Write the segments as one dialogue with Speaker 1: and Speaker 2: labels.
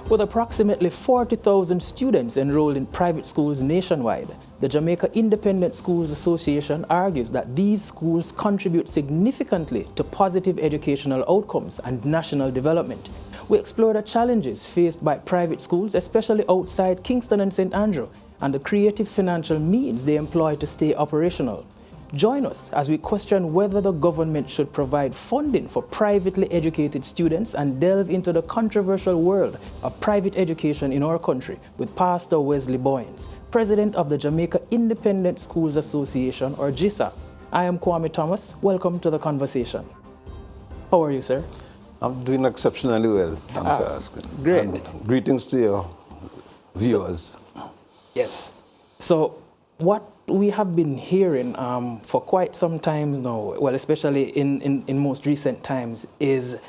Speaker 1: With approximately 40,000 students enrolled in private schools nationwide, the Jamaica Independent Schools Association argues that these schools contribute significantly to positive educational outcomes and national development. We explore the challenges faced by private schools, especially outside Kingston and St. Andrew, and the creative financial means they employ to stay operational. Join us as we question whether the government should provide funding for privately educated students and delve into the controversial world of private education in our country with Pastor Wesley Boynes, President of the Jamaica Independent Schools Association, or JISA. I am Kwame Thomas. Welcome to the conversation. How are you, sir?
Speaker 2: I'm doing exceptionally well. Thanks for asking.
Speaker 1: Great.
Speaker 2: And greetings to your viewers.
Speaker 1: Yes. So what we have been hearing for quite some time now, well, especially in most recent times, is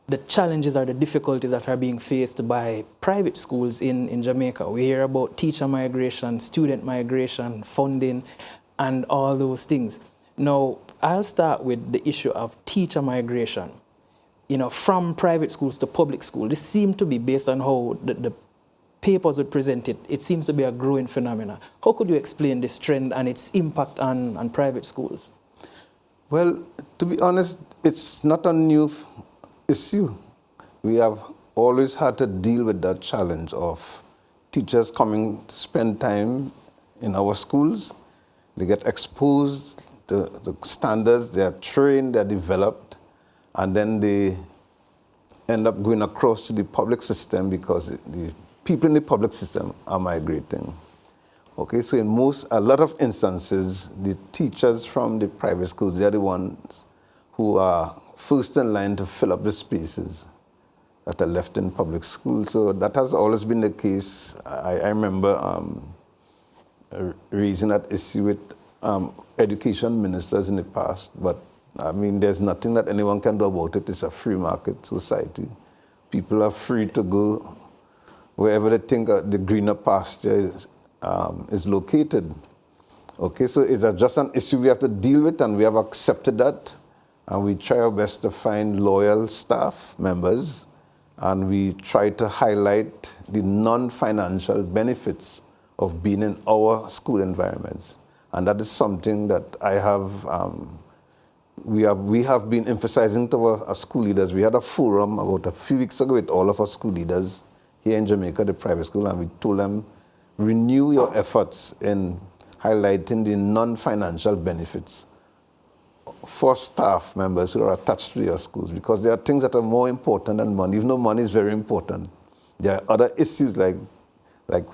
Speaker 1: the challenges or the difficulties that are being faced by private schools in Jamaica. We hear about teacher migration, student migration, funding, and all those things. Now, I'll start with the issue of teacher migration. You know, from private schools to public school. This seems to be based on how the papers would present it. It seems to be a growing phenomenon. How could you explain this trend and its impact on private schools?
Speaker 2: Well, to be honest, it's not a new issue. We have always had to deal with that challenge of teachers coming to spend time in our schools. They get exposed to the standards, they are trained, they are developed, and then they end up going across to the public system because the people in the public system are migrating. Okay, so in a lot of instances, the teachers from the private schools, they're the ones who are first in line to fill up the spaces that are left in public schools. So that has always been the case. I remember raising that issue with education ministers in the past, but I mean, there's nothing that anyone can do about it. It's a free market society. People are free to go wherever they think the greener pasture is located. Okay, so it's just an issue we have to deal with, and we have accepted that, and we try our best to find loyal staff members, and we try to highlight the non-financial benefits of being in our school environments. And that is something that I have, we have been emphasizing to our school leaders. We had a forum about a few weeks ago with all of our school leaders here in Jamaica, the private school, and we told them, renew your efforts in highlighting the non-financial benefits for staff members who are attached to your schools, because there are things that are more important than money. Even though money is very important, there are other issues like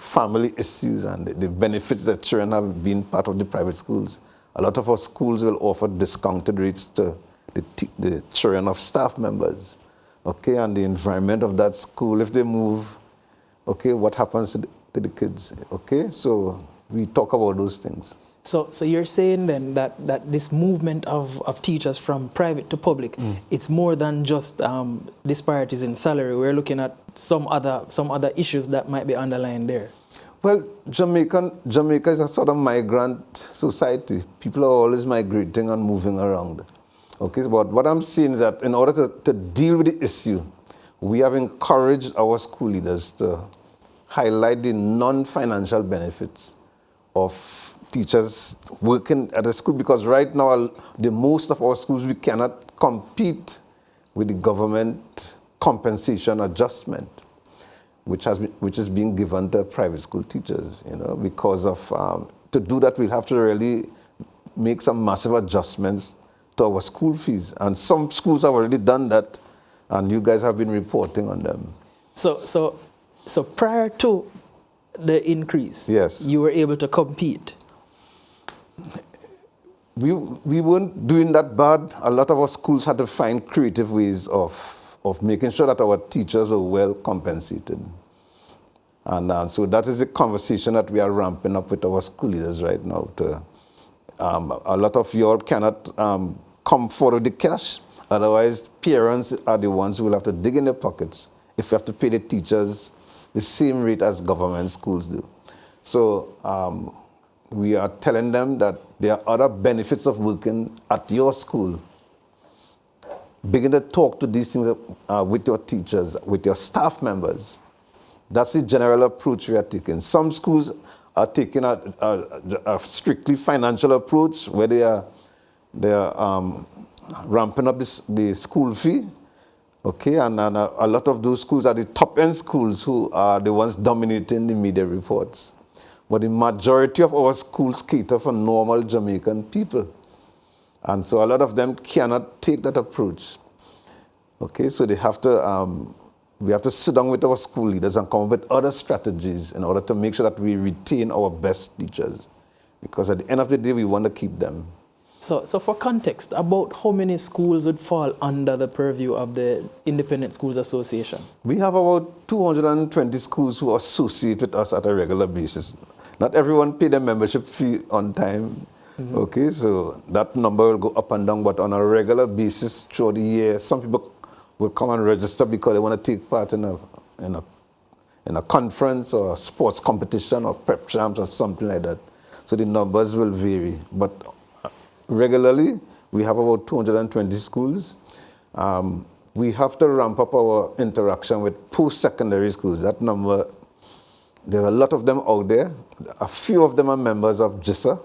Speaker 2: family issues and the benefits that children have being part of the private schools. A lot of our schools will offer discounted rates to the children of staff members. Okay, and the environment of that school, if they move, okay, what happens to the kids? Okay, so we talk about those things.
Speaker 1: So you're saying then that this movement of teachers from private to public, it's more than just disparities in salary. We're looking at some other issues that might be underlying there.
Speaker 2: Well, Jamaica is a sort of migrant society. People are always migrating and moving around. Okay, but what I'm saying is that in order to deal with the issue, we have encouraged our school leaders to highlight the non-financial benefits of teachers working at a school, because right now, most of our schools, we cannot compete with the government compensation adjustment, which is being given to private school teachers, you know, because of, to do that, we'll have to really make some massive adjustments to our school fees. And some schools have already done that, and you guys have been reporting on them.
Speaker 1: So prior to the increase,
Speaker 2: yes,
Speaker 1: you were able to compete.
Speaker 2: We weren't doing that bad. A lot of our schools had to find creative ways of making sure that our teachers were well compensated. And so that is the conversation that we are ramping up with our school leaders right now. A lot of y'all cannot come forward with the cash. Otherwise, parents are the ones who will have to dig in their pockets if we have to pay the teachers the same rate as government schools do. So we are telling them that there are other benefits of working at your school. Begin to talk to these things with your teachers, with your staff members. That's the general approach we are taking. Some schools are taking a strictly financial approach where they are ramping up the school fee. Okay, and a lot of those schools are the top-end schools who are the ones dominating the media reports. But the majority of our schools cater for normal Jamaican people. And so a lot of them cannot take that approach. Okay, so they have to, we have to sit down with our school leaders and come up with other strategies in order to make sure that we retain our best teachers. Because at the end of the day, we want to keep them.
Speaker 1: So for context, about how many schools would fall under the purview of the Independent Schools Association?
Speaker 2: We have about 220 schools who associate with us at a regular basis. Not everyone pay their membership fee on time. Mm-hmm. Okay, so that number will go up and down, but on a regular basis throughout the year, some people will come and register because they want to take part in a conference or a sports competition or prep champs or something like that. So the numbers will vary, but regularly, we have about 220 schools. We have to ramp up our interaction with post-secondary schools. That number, there's a lot of them out there. A few of them are members of GISA,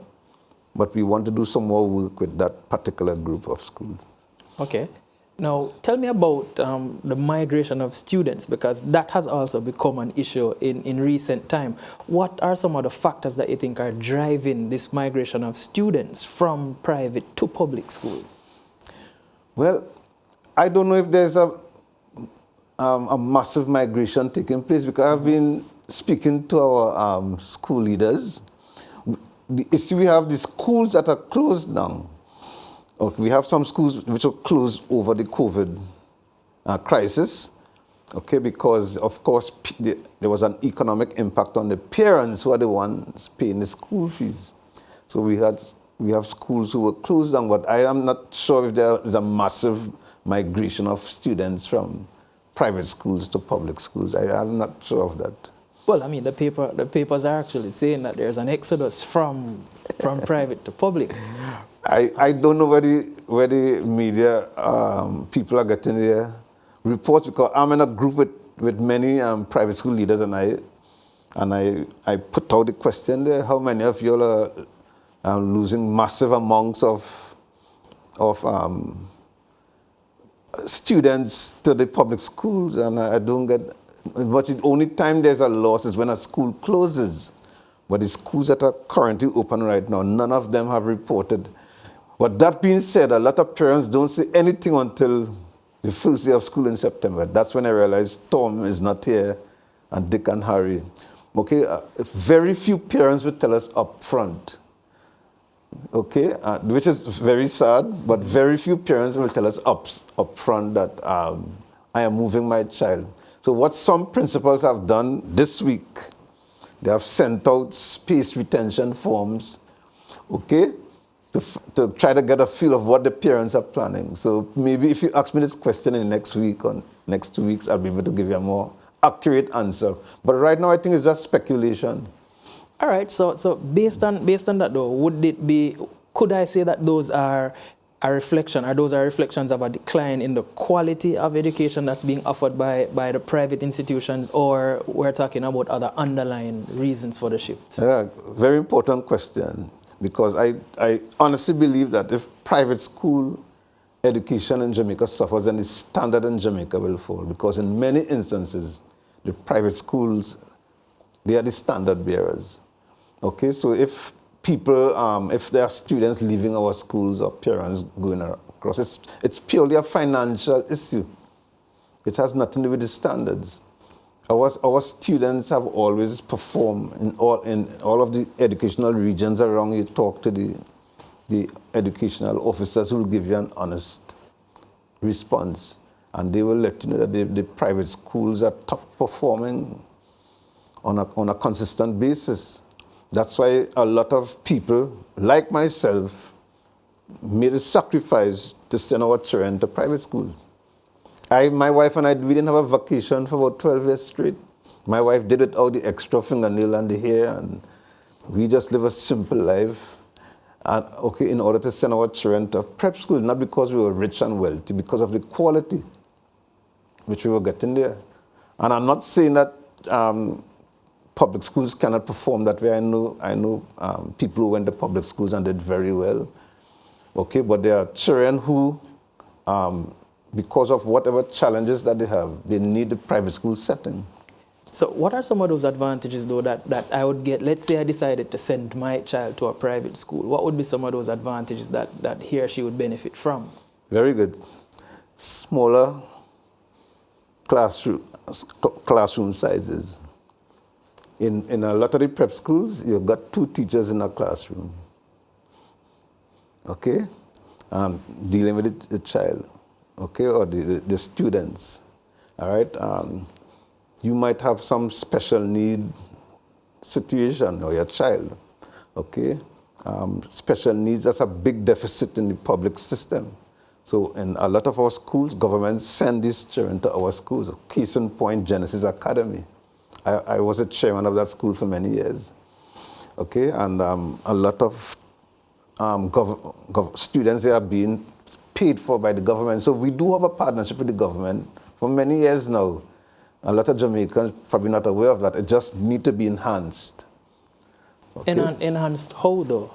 Speaker 2: but we want to do some more work with that particular group of schools.
Speaker 1: Okay. Now, tell me about the migration of students, because that has also become an issue in recent time. What are some of the factors that you think are driving this migration of students from private to public schools?
Speaker 2: Well, I don't know if there's a massive migration taking place, because I've been speaking to our school leaders. We have the schools that are closed down. Okay, we have some schools which are closed over the COVID crisis, okay, because, of course, there was an economic impact on the parents who are the ones paying the school fees. So we have schools who were closed down, but I am not sure if there is a massive migration of students from private schools to public schools. I'm not sure of that.
Speaker 1: Well, I mean, the papers are actually saying that there's an exodus from private to public.
Speaker 2: I don't know where the media people are getting their reports, because I'm in a group with many private school leaders, and I put out the question there: how many of you are losing massive amounts of students to the public schools? And I don't get. But the only time there's a loss is when a school closes. But the schools that are currently open right now, none of them have reported. But that being said, a lot of parents don't say anything until the first day of school in September. That's when I realized Tom is not here and Dick and Harry. Okay, very few parents will tell us up front. Okay, which is very sad, but very few parents will tell us up front that I am moving my child. So what some principals have done this week, they have sent out space retention forms, okay, to try to get a feel of what the parents are planning. So maybe if you ask me this question in the next week or next 2 weeks, I'll be able to give you a more accurate answer. But right now, I think it's just speculation.
Speaker 1: All right. So based on that, though, could I say that those are reflections of a decline in the quality of education that's being offered by the private institutions, or we're talking about other underlying reasons for the shifts?
Speaker 2: Yeah, very important question, because I honestly believe that if private school education in Jamaica suffers, then the standard in Jamaica will fall, because in many instances, the private schools, they are the standard bearers. Okay, so if people, if there are students leaving our schools or parents going across, it's purely a financial issue. It has nothing to do with the standards. Our students have always performed in all of the educational regions around. You talk to the educational officers who will give you an honest response, and they will let you know that the private schools are top performing on a consistent basis. That's why a lot of people, like myself, made a sacrifice to send our children to private school. My wife and I, we didn't have a vacation for about 12 years straight. My wife did it all the extra fingernail and the hair, and we just live a simple life. And okay, in order to send our children to prep school, not because we were rich and wealthy, because of the quality which we were getting there. And I'm not saying that public schools cannot perform that way. I know people who went to public schools and did very well. Okay, but there are children who, because of whatever challenges that they have, they need the private school setting.
Speaker 1: So what are some of those advantages, though, that I would get? Let's say I decided to send my child to a private school. What would be some of those advantages that he or she would benefit from?
Speaker 2: Very good. Smaller classroom sizes. In a lot of the prep schools, you've got 2 teachers in a classroom. Okay? Dealing with the child, okay, or the students. All right? You might have some special need situation or your child, okay? Special needs, that's a big deficit in the public system. So in a lot of our schools, governments send these children to our schools. Case in point, Genesis Academy. I was a chairman of that school for many years, okay? And a lot of students are being paid for by the government. So we do have a partnership with the government for many years now. A lot of Jamaicans probably not aware of that. It just need to be enhanced. Okay?
Speaker 1: Enhanced how, though?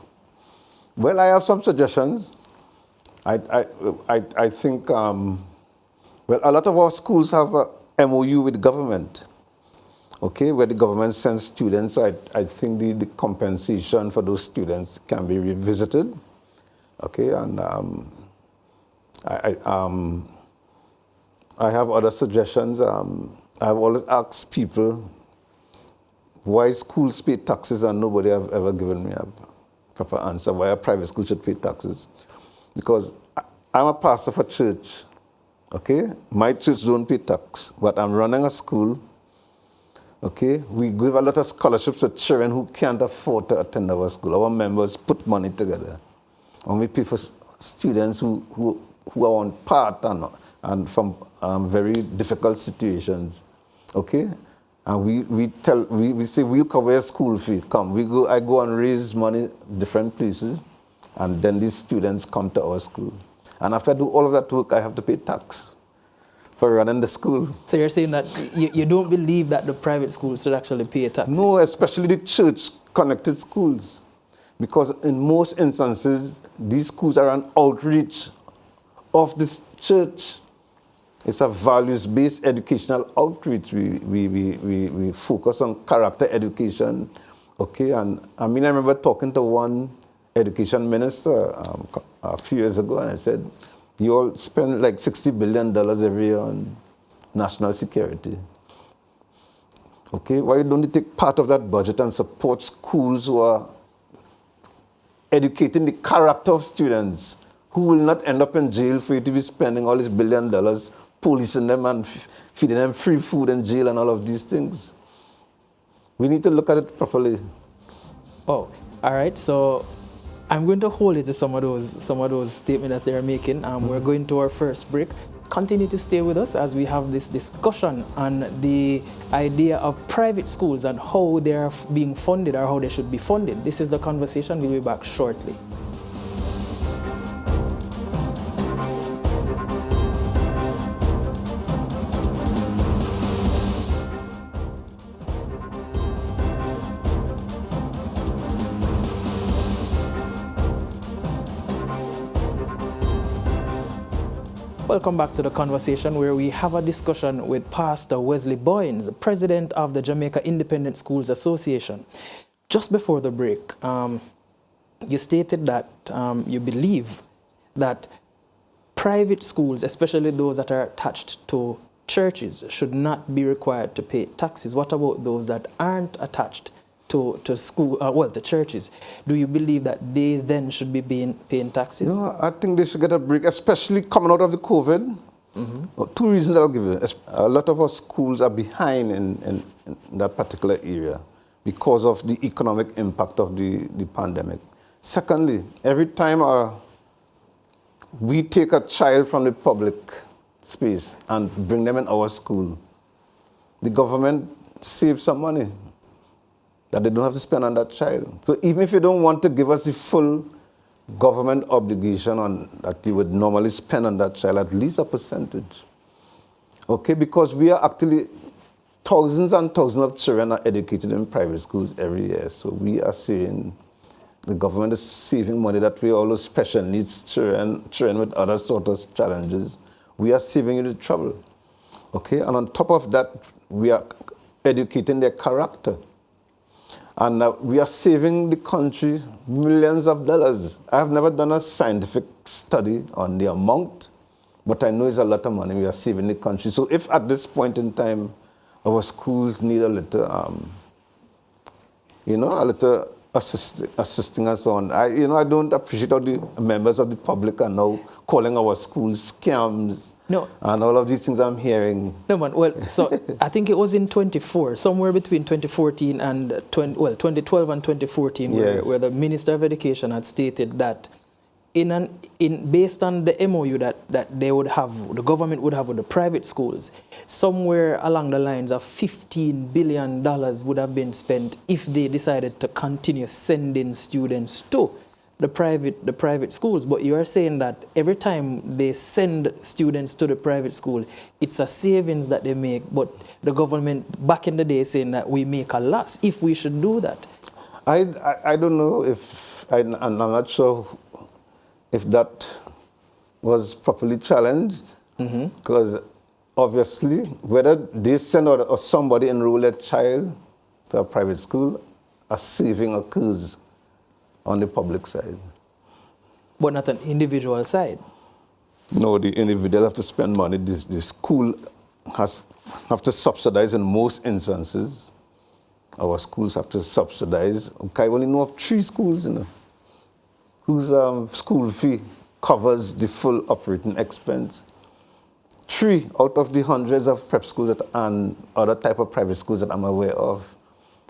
Speaker 2: Well, I have some suggestions. I think, well, a lot of our schools have a MOU with the government, okay, where the government sends students. So I think the compensation for those students can be revisited, okay, and I have other suggestions. I've always asked people why schools pay taxes and nobody have ever given me a proper answer why a private school should pay taxes. Because I'm a pastor for church, okay? My church don't pay tax, but I'm running a school, okay? We give a lot of scholarships to children who can't afford to attend our school. Our members put money together. And we pay for students who are on part and from very difficult situations, okay? And we say we'll cover your school fee. Come, I go and raise money different places, and then these students come to our school. And after I do all of that work, I have to pay tax for running the school.
Speaker 1: So you're saying that you don't believe that the private schools should actually pay taxes?
Speaker 2: No, especially the church-connected schools. Because in most instances, these schools are an outreach of this church. It's a values-based educational outreach. We focus on character education, okay? And I mean, I remember talking to one education minister a few years ago, and I said, you all spend like $60 billion every year on national security. Okay, why don't you take part of that budget and support schools who are educating the character of students who will not end up in jail for you to be spending all this $1 billion policing them and feeding them free food in jail and all of these things. We need to look at it properly.
Speaker 1: Oh, all right. So I'm going to hold it to some of those statements that they're making. We're going to our first break. Continue to stay with us as we have this discussion on the idea of private schools and how they are being funded or how they should be funded. This is The Conversation. We'll be back shortly. Welcome back to The Conversation, where we have a discussion with Pastor Wesley Boynes, President of the Jamaica Independent Schools Association. Just before the break, you stated that you believe that private schools, especially those that are attached to churches, should not be required to pay taxes. What about those that aren't attached to to churches? Do you believe that they then should be paying taxes?
Speaker 2: No, I think they should get a break, especially coming out of the COVID. Mm-hmm. 2 reasons I'll give you. A lot of our schools are behind in that particular area because of the economic impact of the pandemic. Secondly, every time we take a child from the public space and bring them in our school, the government saves some money that they don't have to spend on that child. So even if you don't want to give us the full government obligation on that you would normally spend on that child, at least a percentage. Okay, because we are actually thousands and thousands of children are educated in private schools every year. So we are saying the government is saving money that way, all those special needs children with other sort of challenges, we are saving you the trouble. Okay, and on top of that, we are educating their character. And we are saving the country millions of dollars. I have never done a scientific study on the amount, but I know it's a lot of money we are saving the country. So if at this point in time, our schools need a little, a little assisting and so on. I don't appreciate how the members of the public are now calling our schools scams.
Speaker 1: No.
Speaker 2: And all of these things I'm hearing.
Speaker 1: No, man. Well, so I think it was in 24, somewhere between 2014 and 2012 and 2014,
Speaker 2: yes,
Speaker 1: where the Minister of Education had stated that based on the MOU that they would have, the government would have with the private schools, somewhere along the lines of $15 billion would have been spent if they decided to continue sending students to the private schools. But you are saying that every time they send students to the private school, it's a savings that they make, but the government back in the day saying that we make a loss if we should do that.
Speaker 2: I don't know if, I'm not sure if that was properly challenged, because obviously whether they send or somebody enroll a child to a private school, a saving occurs on the public side.
Speaker 1: But not an individual side?
Speaker 2: No, the individual have to spend money. The school have to subsidize in most instances. Our schools have to subsidize. Okay, I only know of 3 schools, whose school fee covers the full operating expense. 3 out of the hundreds of prep schools and other type of private schools that I'm aware of.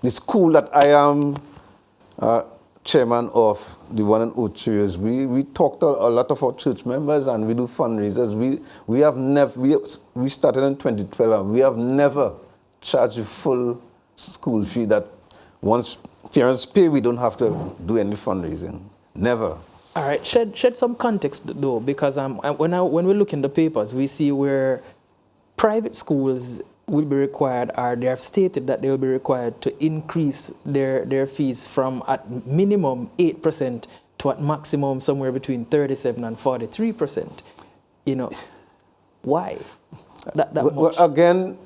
Speaker 2: The school that I am chairman of, the one in Ocho, we talk to a lot of our church members and we do fundraisers. We started in 2012 and we have never charged a full school fee that once parents pay, we don't have to do any fundraising. Never.
Speaker 1: All right, shed some context though, because when we look in the papers, we see where private schools will be required, or they have stated that they will be required to increase their fees from at minimum 8% to at maximum somewhere between 37 and 43%. Why? That much?
Speaker 2: Well, again,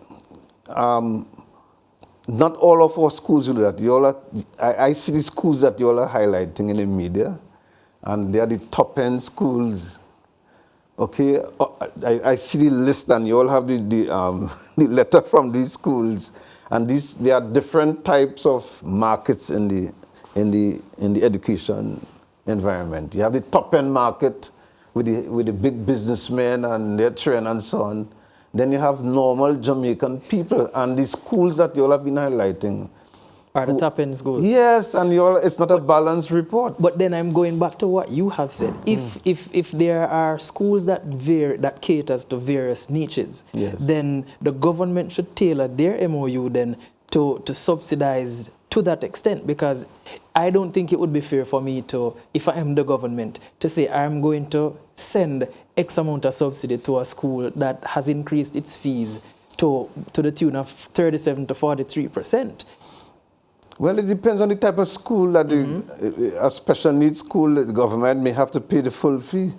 Speaker 2: not all of our schools do that. I see the schools that you all are highlighting in the media, and they are the top-end schools. Okay, I see the list, and you all have the letter from these schools, and there are different types of markets in the education environment. You have the top-end market with the big businessmen and their children and so on. Then you have normal Jamaican people, and the schools that you all have been highlighting
Speaker 1: are the top-end schools.
Speaker 2: Yes, and it's not a balanced report.
Speaker 1: But then I'm going back to what you have said. If there are schools that caters to various niches,
Speaker 2: yes,
Speaker 1: then the government should tailor their MOU then to subsidize to that extent, because I don't think it would be fair for me to, if I am the government, to say I'm going to send X amount of subsidy to a school that has increased its fees to the tune of 37 to 43%.
Speaker 2: Well, it depends on the type of school that a special needs school, the government may have to pay the full fee,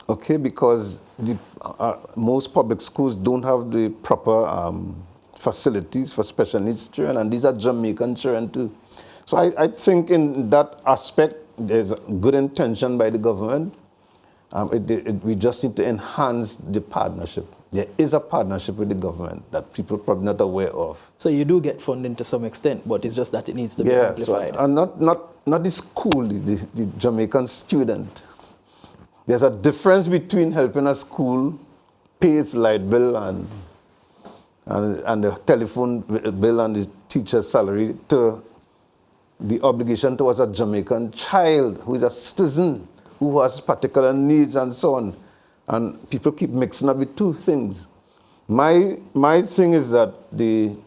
Speaker 2: okay, because most public schools don't have the proper facilities for special needs children, and these are Jamaican children too. So I think in that aspect, there's good intention by the government. We just need to enhance the partnership. There is a partnership with the government that people are probably not aware of.
Speaker 1: So you do get funding to some extent, but it's just that it needs to be amplified.
Speaker 2: So, and not the school, the Jamaican student. There's a difference between helping a school pay its light bill and the telephone bill and the teacher's salary to the obligation towards a Jamaican child who is a citizen, who has particular needs and so on. And people keep mixing up the two things. My thing is that the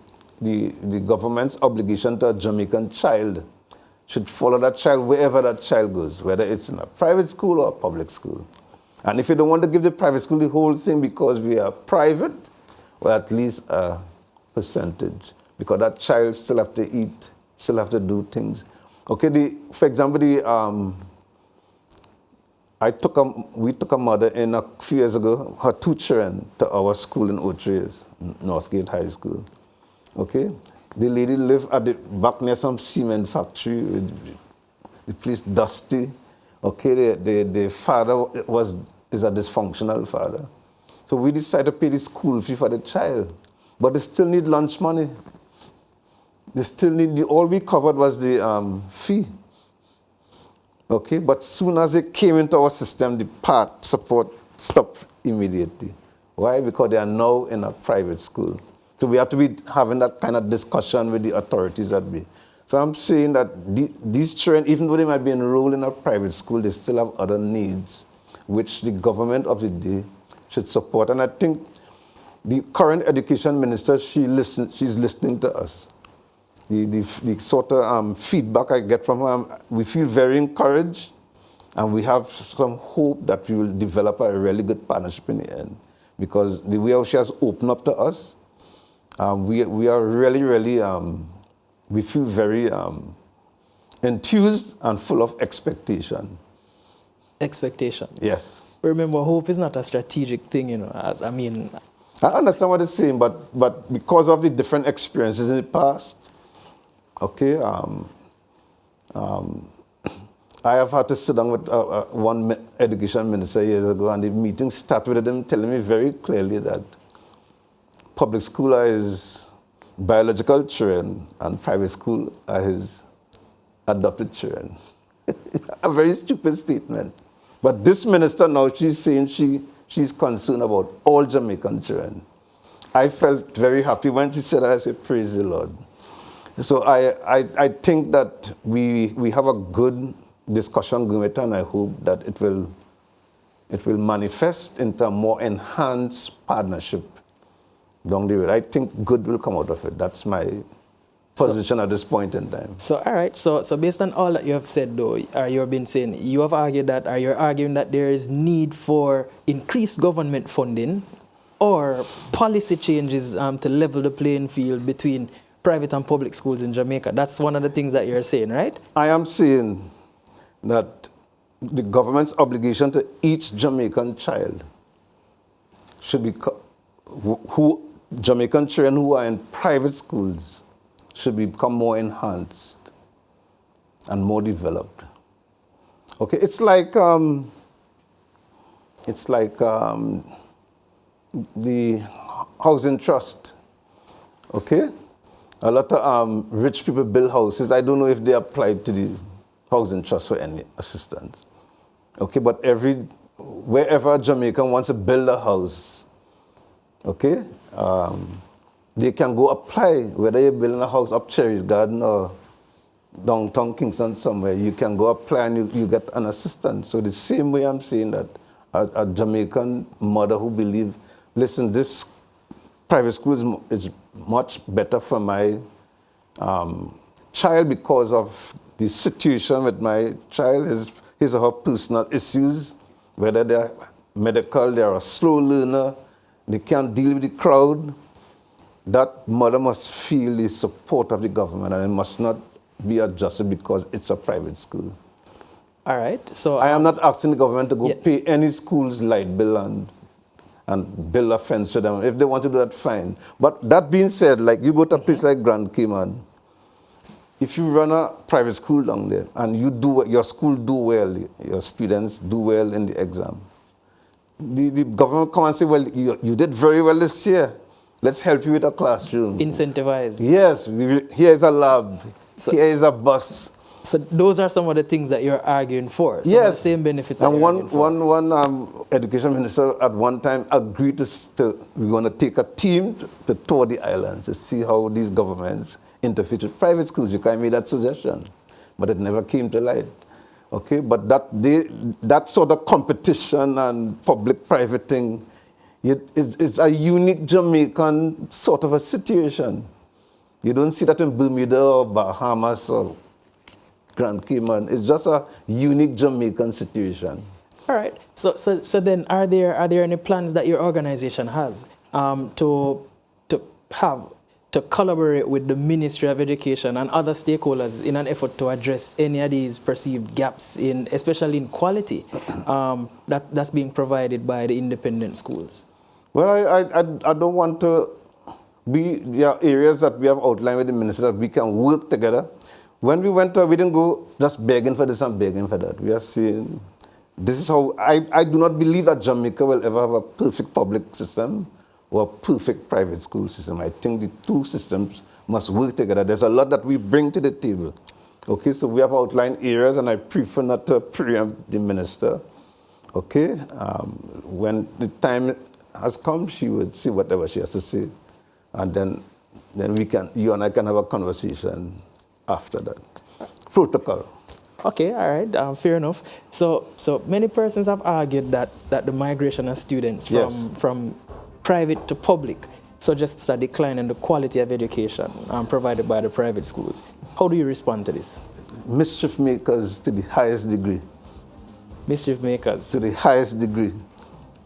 Speaker 2: government's obligation to a Jamaican child should follow that child wherever that child goes, whether it's in a private school or a public school. And if you don't want to give the private school the whole thing because we are private, well, at least a percentage because that child still have to eat, still have to do things. Okay, for example, we took a mother in a few years ago, her 2 children, to our school in Otres, Northgate High School. Okay, the lady lived at the back near some cement factory. The place dusty. Okay, the father is a dysfunctional father. So we decided to pay the school fee for the child, but they still need lunch money. They still need, all we covered was the fee. Okay, but soon as it came into our system, the part support stopped immediately. Why? Because they are now in a private school. So we have to be having that kind of discussion with the authorities at B. So I'm saying that these children, even though they might be enrolled in a private school, they still have other needs, which the government of the day should support. And I think the current education minister, she's listening to us. The sort of feedback I get from her, we feel very encouraged, and we have some hope that we will develop a really good partnership in the end. Because the way she has opened up to us, we are really, we feel very enthused and full of expectation.
Speaker 1: Expectation?
Speaker 2: Yes.
Speaker 1: Remember, hope is not a strategic thing,
Speaker 2: I understand what you're saying, but because of the different experiences in the past, okay, I have had to sit down with one education minister years ago, and the meeting started with him telling me very clearly that public school are his biological children and private school are his adopted children. A very stupid statement. But this minister now, she's saying she's concerned about all Jamaican children. I felt very happy when she said that. I said, praise the Lord. So I think that we have a good discussion going with her, and I hope that it will manifest into a more enhanced partnership down the road. I think good will come out of it. That's my position at this point in time.
Speaker 1: So, all right. So based on all that you have said, though, or you've been saying, you have argued that, or you're arguing that there is need for increased government funding or policy changes to level the playing field between private and public schools in Jamaica. That's one of the things that you're saying, right? I
Speaker 2: am saying that the government's obligation to each Jamaican child should be, Jamaican children who are in private schools should become more enhanced and more developed. Okay, it's like the housing trust. Okay, a lot of rich people build houses. I don't know if they applied to the housing trust for any assistance. Okay, but wherever a Jamaican wants to build a house, okay, they can go apply, whether you're building a house up Cherry's Garden or downtown Kingston somewhere, you can go apply and you get an assistance. So the same way I'm saying that a Jamaican mother who believes, listen, this private school is much better for my child because of the situation with my child, his or her personal issues, whether they're medical, they're a slow learner, they can't deal with the crowd. That mother must feel the support of the government, and it must not be adjusted because it's a private school.
Speaker 1: All right. So
Speaker 2: I am not asking the government to go pay any school's light bill and build a fence to them. If they want to do that, fine. But that being said, like you go to a place like Grand Cayman, if you run a private school down there and your school do well, your students do well in the exam, the government come and say, well, you did very well this year. Let's help you with a classroom.
Speaker 1: Incentivize.
Speaker 2: Yes, here is a lab, here is a bus.
Speaker 1: So those are some of the things that you're arguing for. Some
Speaker 2: yes.
Speaker 1: of the same benefits.
Speaker 2: And one education minister at one time agreed we're going to take a team to tour the islands to see how these governments interfere with private schools. You can make that suggestion, but it never came to light. Okay, but that sort of competition and public-private thing, it's a unique Jamaican sort of a situation. You don't see that in Bermuda or Bahamas or Grand Cayman. It's just a unique Jamaican situation.
Speaker 1: All right. So then, are there any plans that your organization has to have to collaborate with the Ministry of Education and other stakeholders in an effort to address any of these perceived gaps, especially in quality, that's being provided by the independent schools?
Speaker 2: Well, I don't want to there are areas that we have outlined with the minister that we can work together. When we went we didn't go just begging for this and begging for that. We are saying, this is how, I do not believe that Jamaica will ever have a perfect public system or a perfect private school system. I think the two systems must work together. There's a lot that we bring to the table. Okay, so we have outlined areas, and I prefer not to preempt the minister. Okay, when the time has come, she would say whatever she has to say, and then you and I can have a conversation after that. Protocol.
Speaker 1: Okay, all right, fair enough. So many persons have argued that the migration of students from private to public suggests a decline in the quality of education provided by the private schools. How do you respond to this?
Speaker 2: Mischief makers to the highest degree.
Speaker 1: Mischief makers?
Speaker 2: To the highest degree.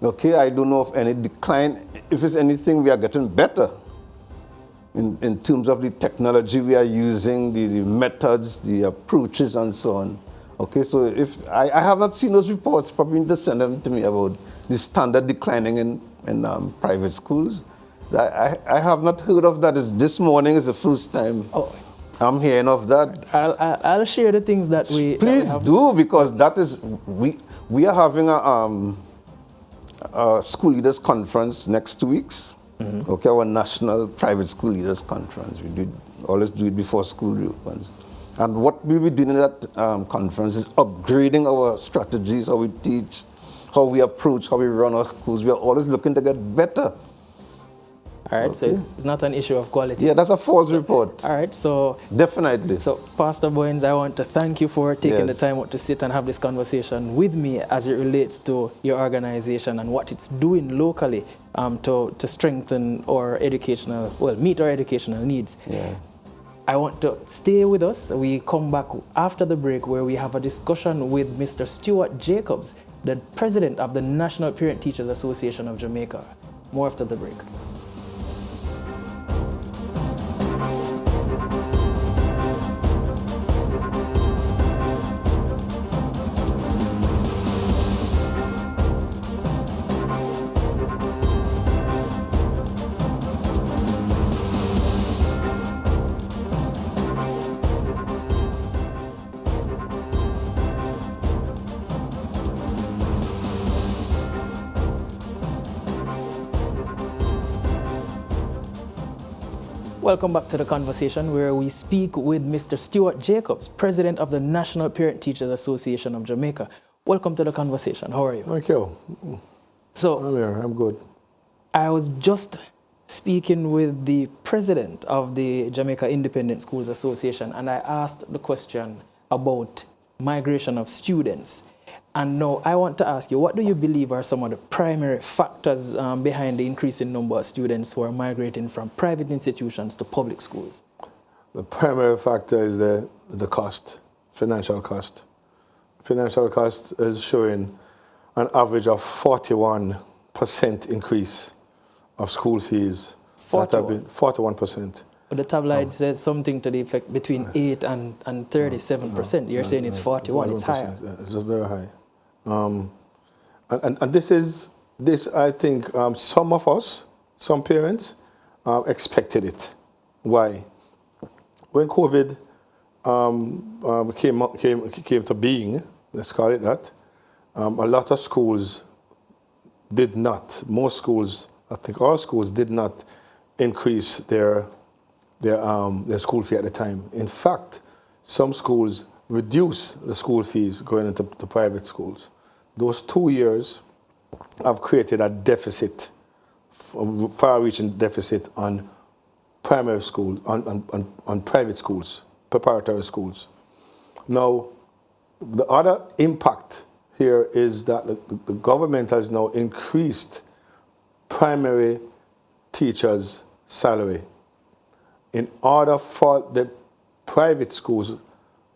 Speaker 2: Okay, I don't know of any decline. If it's anything, we are getting better in terms of the technology we are using, the methods, the approaches, and so on. Okay, so if I have not seen those reports, probably need to send them to me about the standard declining in private schools. I have not heard of that. This morning is the first time I'm hearing of that.
Speaker 1: I'll share the things that we...
Speaker 2: Please do, because that is... We are having a school leaders conference next 2 weeks. Mm-hmm. Okay, our national private school leaders conference. We always do it before school reopens. And what we'll be doing in that conference is upgrading our strategies, how we teach, how we approach, how we run our schools. We are always looking to get better.
Speaker 1: All right, okay. So it's not an issue of quality.
Speaker 2: Yeah, that's a false report.
Speaker 1: All right, so...
Speaker 2: Definitely.
Speaker 1: So, Pastor Boynes, I want to thank you for taking the time out to sit and have this conversation with me as it relates to your organization and what it's doing locally to strengthen our meet our educational needs.
Speaker 2: Yeah.
Speaker 1: I want to stay with us. We come back after the break where we have a discussion with Mr. Stuart Jacobs, the president of the National Parent Teachers Association of Jamaica. More after the break. Welcome back to the conversation where we speak with Mr. Stuart Jacobs, president of the National Parent Teachers Association of Jamaica. Welcome to the conversation. How are you?
Speaker 3: Thank you.
Speaker 1: So,
Speaker 3: I'm here. I'm good.
Speaker 1: I was just speaking with the president of the Jamaica Independent Schools Association, and I asked the question about migration of students. And now I want to ask you, what do you believe are some of the primary factors behind the increasing number of students who are migrating from private institutions to public schools?
Speaker 3: The primary factor is the cost, financial cost. Financial cost is showing an average of 41% increase of school fees. 41%.
Speaker 1: But the tabloid says something to the effect between 8 and 37%. You're saying it's 41, it's higher.
Speaker 3: Yeah, it's very high. And this I think some of us, some parents, expected it. Why? When COVID came to being, let's call it that, a lot of schools did not, most schools, I think all schools did not increase their school fee at the time. In fact, some schools reduced the school fees going into the private schools. Those 2 years have created a deficit, far-reaching deficit on primary schools, on private schools, preparatory schools. Now, the other impact here is that the government has now increased primary teachers' salary in order for the private schools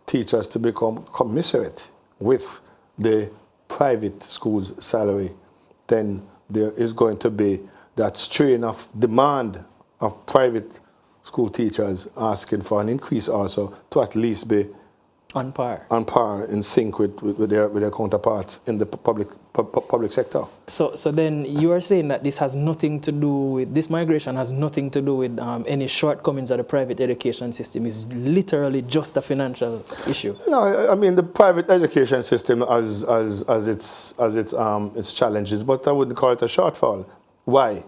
Speaker 3: teachers to become commensurate with the private schools' salary. Then there is going to be that strain of demand of private school teachers asking for an increase also to at least be
Speaker 1: On par.
Speaker 3: in sync with their counterparts in the public sector.
Speaker 1: So then you are saying that this has nothing to do with, this migration has nothing to do with any shortcomings of the private education system. It's literally just a financial issue.
Speaker 3: No, I mean the private education system as its challenges, but I wouldn't call it a shortfall. Why?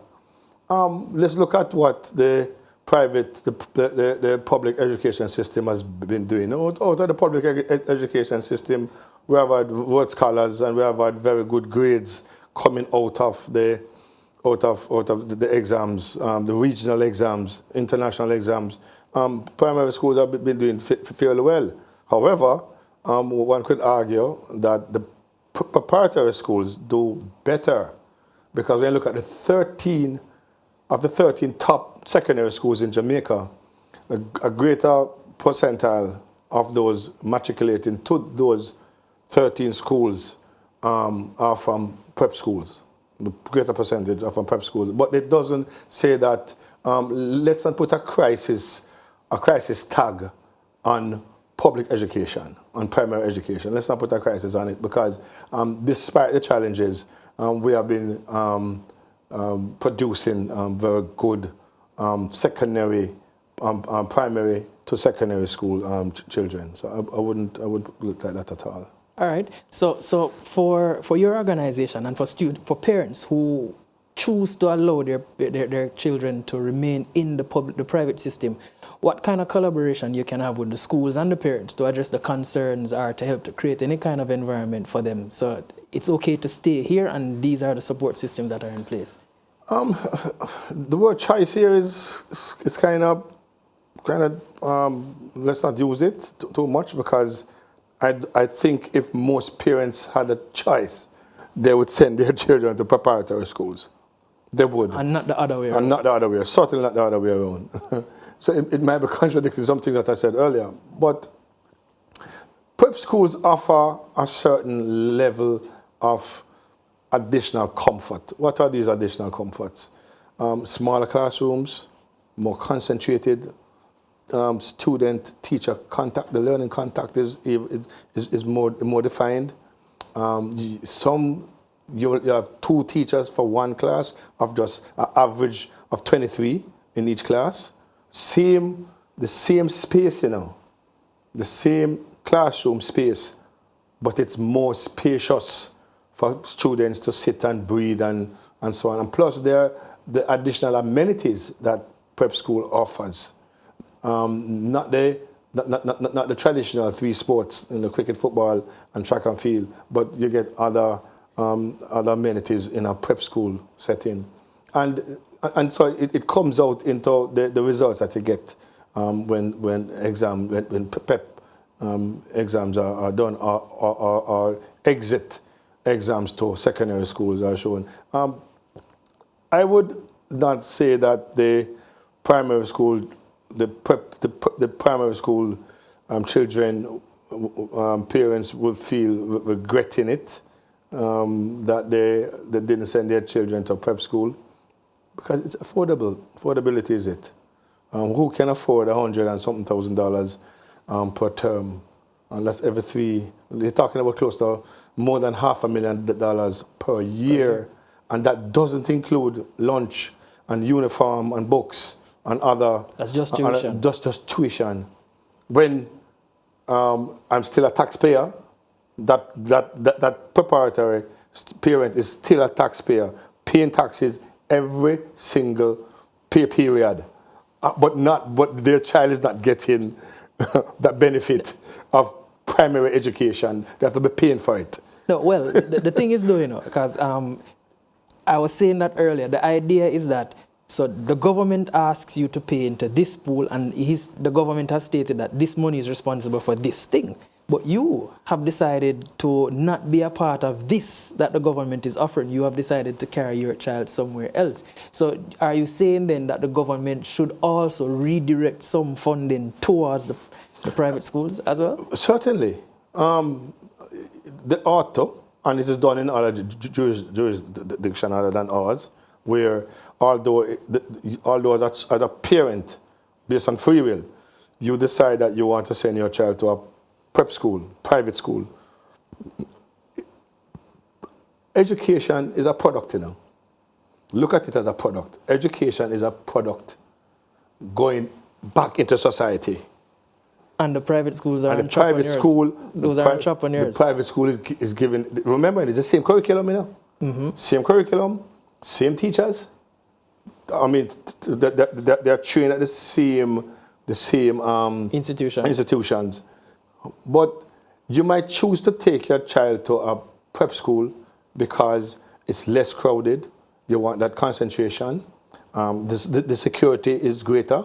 Speaker 3: Let's look at what the public education system has been doing. Out of the public education system, we have had Rhodes Scholars and we have had very good grades coming out of the exams, the regional exams, international exams. Primary schools have been doing fairly well. However, one could argue that the preparatory schools do better, because when you look at the 13 top secondary schools in Jamaica, a greater percentile of those matriculating to those 13 schools are from prep schools. The greater percentage are from prep schools. But it doesn't say that, let's not put a crisis tag on public education, on primary education. Let's not put a crisis on it, because despite the challenges, we have been producing very good secondary, primary to secondary school children. So I wouldn't look at that at all.
Speaker 1: All right. So for your organization and for parents who choose to allow their children to remain in the private system, what kind of collaboration you can have with the schools and the parents to address the concerns or to help to create any kind of environment for them so it's okay to stay here and these are the support systems that are in place?
Speaker 3: The word choice here is kind of let's not use it too much, because I think if most parents had a choice, they would send their children to preparatory schools. They would.
Speaker 1: And not the other way around.
Speaker 3: And not the other way, certainly not the other way around. So it might be contradicting something that I said earlier, but prep schools offer a certain level of additional comfort. What are these additional comforts? Smaller classrooms, more concentrated student-teacher contact. The learning contact is more defined. You have 2 teachers for 1 class of just an average of 23 in each class. The same space, the same classroom space, but it's more spacious for students to sit and breathe and so on. And plus there are the additional amenities that prep school offers. Not the traditional 3 sports, cricket, football, and track and field, but you get other amenities in a prep school setting. And so it comes out into the results that you get when prep exams are done or exit exams to secondary schools are shown. I would not say that the primary school, the primary school children, parents would feel regretting it, that they didn't send their children to prep school, because it's affordable. Affordability is it. Who can afford $100 and something thousand per term? And that's every 3. They're talking about close to more than $500,000 per year, and that doesn't include lunch and uniform and books and other.
Speaker 1: That's just tuition.
Speaker 3: Just tuition. When I'm still a taxpayer, that preparatory parent is still a taxpayer, paying taxes every single pay period, but their child is not getting that benefit of primary education. They have to be paying for it.
Speaker 1: No, well, the thing is though, because I was saying that earlier, the idea is that, so the government asks you to pay into this pool, and the government has stated that this money is responsible for this thing. But you have decided to not be a part of this that the government is offering. You have decided to carry your child somewhere else. So are you saying then that the government should also redirect some funding towards the private schools as well?
Speaker 3: Certainly. They ought to, and this is done in other jurisdictions other than ours, where although as a parent based on free will, you decide that you want to send your child to a prep school, private school. Education is a product, you know. Look at it as a product. Education is a product going back into society.
Speaker 1: And the private schools are
Speaker 3: and
Speaker 1: entrepreneurs.
Speaker 3: The private school,
Speaker 1: Those are entrepreneurs.
Speaker 3: The private school is given, remember, it's the same curriculum, you know?
Speaker 1: Mm-hmm.
Speaker 3: Same curriculum, same teachers. I mean, they're trained at the same institutions. But you might choose to take your child to a prep school because it's less crowded. You want that concentration. The security is greater.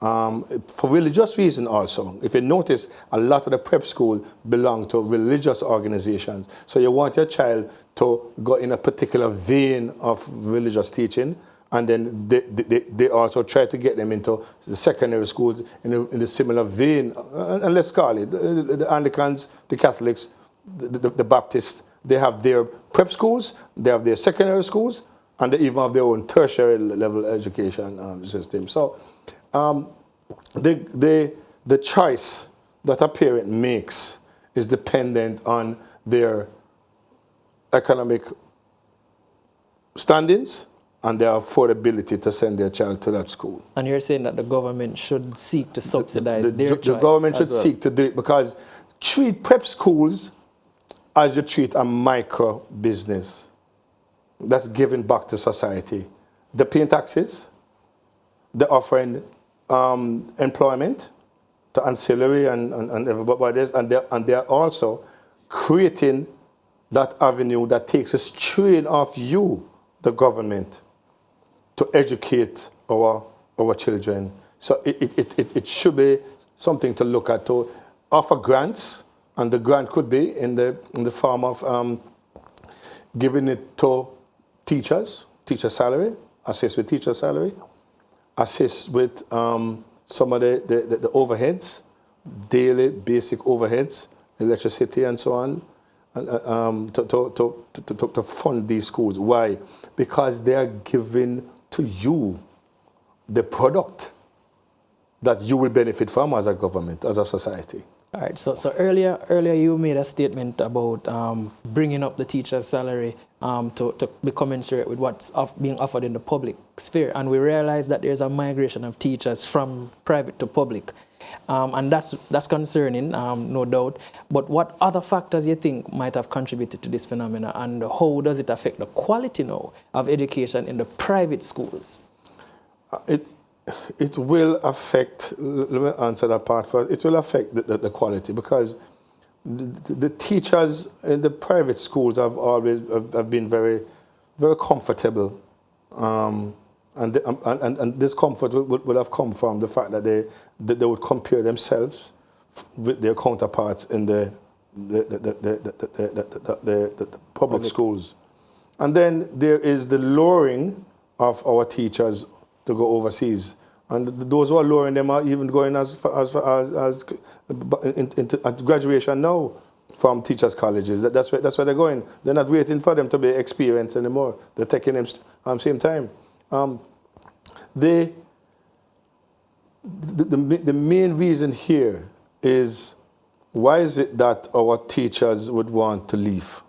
Speaker 3: For religious reasons also. If you notice, a lot of the prep school belong to religious organizations. So you want your child to go in a particular vein of religious teaching, and then they also try to get them into the secondary schools in a similar vein. And let's call it, the Anglicans, the Catholics, the Baptists, they have their prep schools, they have their secondary schools, and they even have their own tertiary level education system. So the choice that a parent makes is dependent on their economic standings and their affordability to send their child to that school.
Speaker 1: And you're saying that the government should seek to subsidize their choice.
Speaker 3: The government should seek to do it, because treat prep schools as you treat a micro business that's giving back to society. They're paying taxes, they're offering employment to ancillary and everybody else, and they're also creating that avenue that takes a strain off you, the government, to educate our children. So it should be something to look at, to offer grants, and the grant could be in the form of giving it to teachers, teacher salary, assist with teacher salary, assist with some of the overheads, daily basic overheads, electricity and so on, and, to fund these schools. Why? Because they are giving to you the product that you will benefit from as a government, as a society.
Speaker 1: All right. So earlier you made a statement about bringing up the teacher's salary to be commensurate with what's being offered in the public sphere, and we realize that there's a migration of teachers from private to public, and that's concerning, no doubt. But what other factors you think might have contributed to this phenomena, and how does it affect the quality now of education in the private schools?
Speaker 3: It will affect, let me answer that part first, it will affect the quality, because the teachers in the private schools have always been very, very comfortable. And this comfort would have come from the fact that they would compare themselves with their counterparts in the public schools. And then there is the luring of our teachers to go overseas. And those who are lowering them are even going as into graduation now from teachers' colleges. That's where they're going. They're not waiting for them to be experienced anymore. They're taking them at the same time. The main reason here is, why is it that our teachers would want to leave?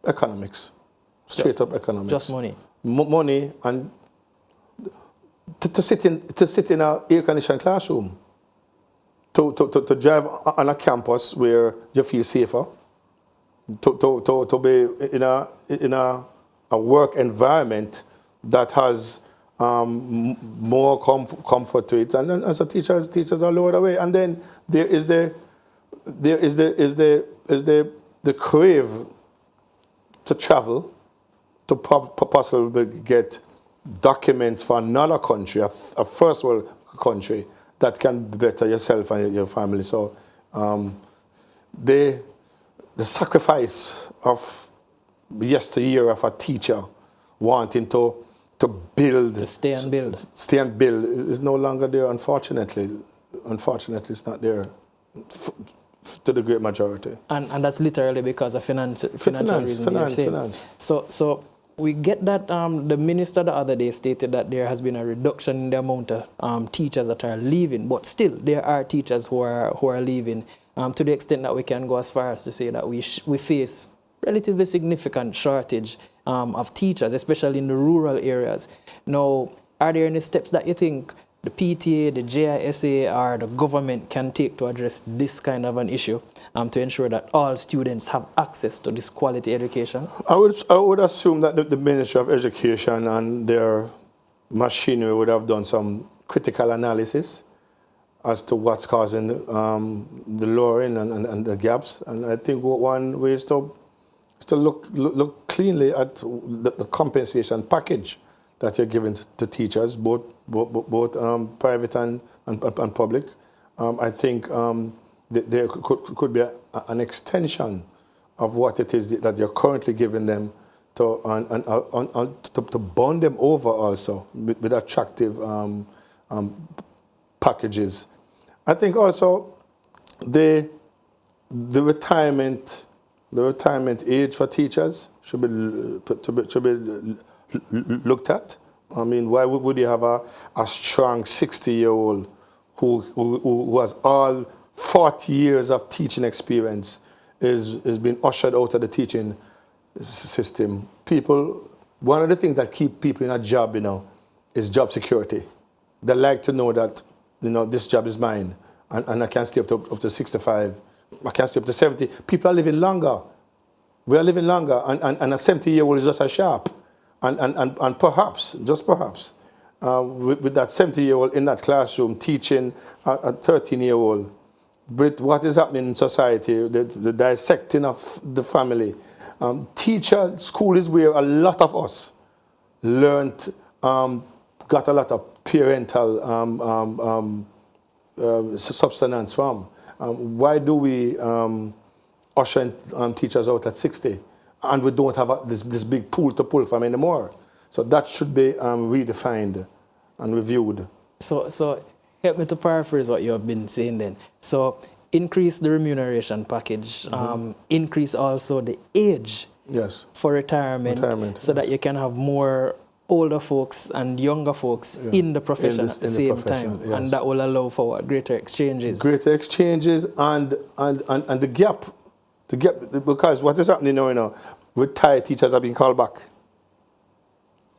Speaker 3: Economics. Straight up economics.
Speaker 1: Just money.
Speaker 3: Money, and to sit in an air-conditioned classroom, to drive on a campus where you feel safer, to be in a work environment that has more comfort to it, and then as a teachers are lowered away, and then there is the crave to travel, to possibly get documents for another country, a first world country, that can better yourself and your family. So the sacrifice of yesteryear of a teacher wanting to build,
Speaker 1: to stay and build
Speaker 3: is no longer there, unfortunately. Unfortunately, it's not there to the great majority.
Speaker 1: And that's literally because of financial reasons.
Speaker 3: Finance.
Speaker 1: So We get that the minister the other day stated that there has been a reduction in the amount of teachers that are leaving, but still there are teachers who are leaving to the extent that we can go as far as to say that we face relatively significant shortage of teachers, especially in the rural areas. Now, are there any steps that you think the PTA, the JISA, or the government can take to address this kind of an issue to ensure that all students have access to this quality education?
Speaker 3: I would assume that the Ministry of Education and their machinery would have done some critical analysis as to what's causing the lowering and the gaps. And I think one way is to look cleanly at the compensation package that you're giving to teachers, both private and public. I think there could be an extension of what it is that you're currently giving them to bond them over also with attractive packages. I think also the retirement age for teachers should be looked at. I mean, why would you have a strong 60-year-old who has all 40 years of teaching experience is being ushered out of the teaching system? One of the things that keep people in a job, is job security. They like to know that, this job is mine, and I can stay up to 65. I can stay up to 70. People are living longer. We are living longer, and a 70-year-old is just as sharp. And perhaps, just perhaps, with that 70-year-old in that classroom teaching a 13-year-old, with what is happening in society, the dissecting of the family. School is where a lot of us learned, got a lot of parental substance from. Why do we usher teachers out at 60? And we don't have this big pool to pull from anymore. So that should be redefined and reviewed.
Speaker 1: So help me to paraphrase what you have been saying then. So increase the remuneration package, increase also the age for retirement so that you can have more older folks and younger folks in the profession at the same time. Yes. And that will allow for greater exchanges. Greater exchanges
Speaker 3: and the gap. Because what is happening now, retired teachers are being called back.